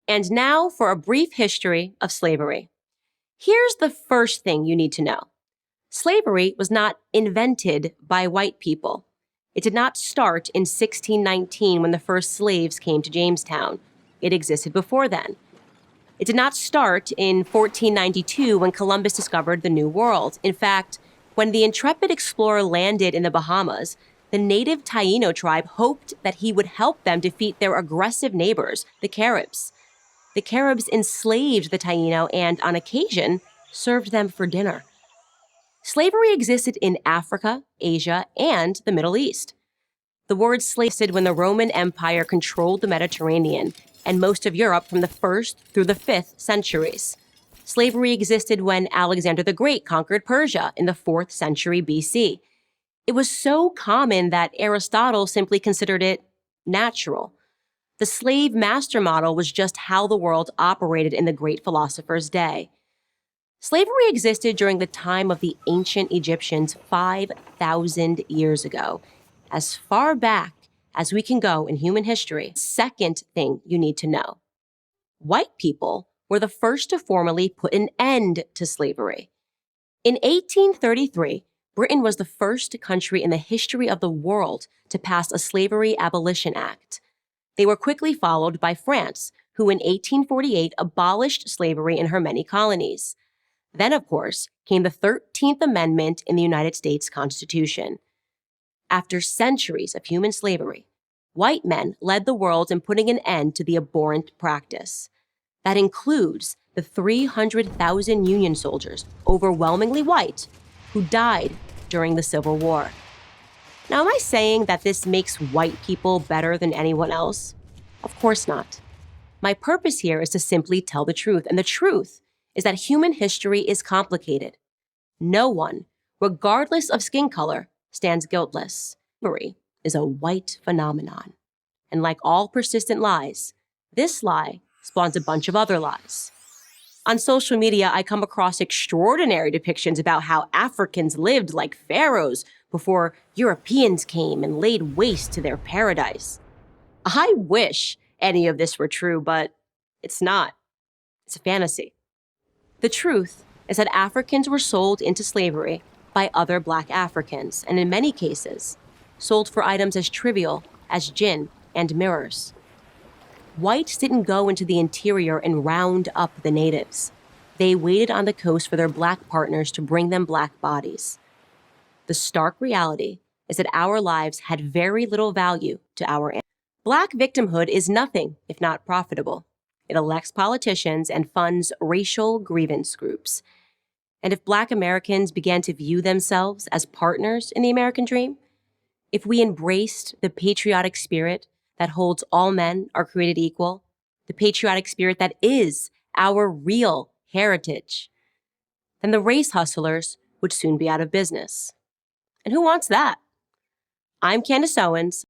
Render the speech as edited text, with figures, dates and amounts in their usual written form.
And now for a brief history of slavery. Here's the first thing you need to know. Slavery was not invented by white people. It did not start in 1619 when the first slaves came to Jamestown. It existed before then. It did not start in 1492 when Columbus discovered the New World. In fact, when the intrepid explorer landed in the Bahamas, the native Taino tribe hoped that he would help them defeat their aggressive neighbors, the Caribs. The Caribs enslaved the Taino and, on occasion, served them for dinner. Slavery existed in Africa, Asia, and the Middle East. The word slave existed when the Roman Empire controlled the Mediterranean and most of Europe from the 1st through the 5th centuries. Slavery existed when Alexander the Great conquered Persia in the 4th century BC. It was so common that Aristotle simply considered it natural. The slave-master model was just how the world operated in the great philosopher's day. Slavery existed during the time of the ancient Egyptians 5,000 years ago, as far back as we can go in human history. Second thing you need to know. White people were the first to formally put an end to slavery. In 1833, Britain was the first country in the history of the world to pass a Slavery Abolition Act. They were quickly followed by France, who in 1848 abolished slavery in her many colonies. Then, of course, came the 13th Amendment in the United States Constitution. After centuries of human slavery, white men led the world in putting an end to the abhorrent practice. That includes the 300,000 Union soldiers, overwhelmingly white, who died during the Civil War. Now, am I saying that this makes white people better than anyone else? Of course not. My purpose here is to simply tell the truth, and the truth is that human history is complicated. No one, regardless of skin color, stands guiltless. Slavery is a white phenomenon. And like all persistent lies, this lie spawns a bunch of other lies. On social media, I come across extraordinary depictions about how Africans lived like pharaohs before Europeans came and laid waste to their paradise. I wish any of this were true, but it's not. It's a fantasy. The truth is that Africans were sold into slavery by other Black Africans, and in many cases, sold for items as trivial as gin and mirrors. Whites didn't go into the interior and round up the natives. They waited on the coast for their Black partners to bring them Black bodies. The stark reality is that our lives had very little value to our ancestors. Black victimhood is nothing if not profitable. It elects politicians and funds racial grievance groups. And if Black Americans began to view themselves as partners in the American dream, if we embraced the patriotic spirit that holds all men are created equal, the patriotic spirit that is our real heritage, then the race hustlers would soon be out of business. And who wants that? I'm Candice Owens,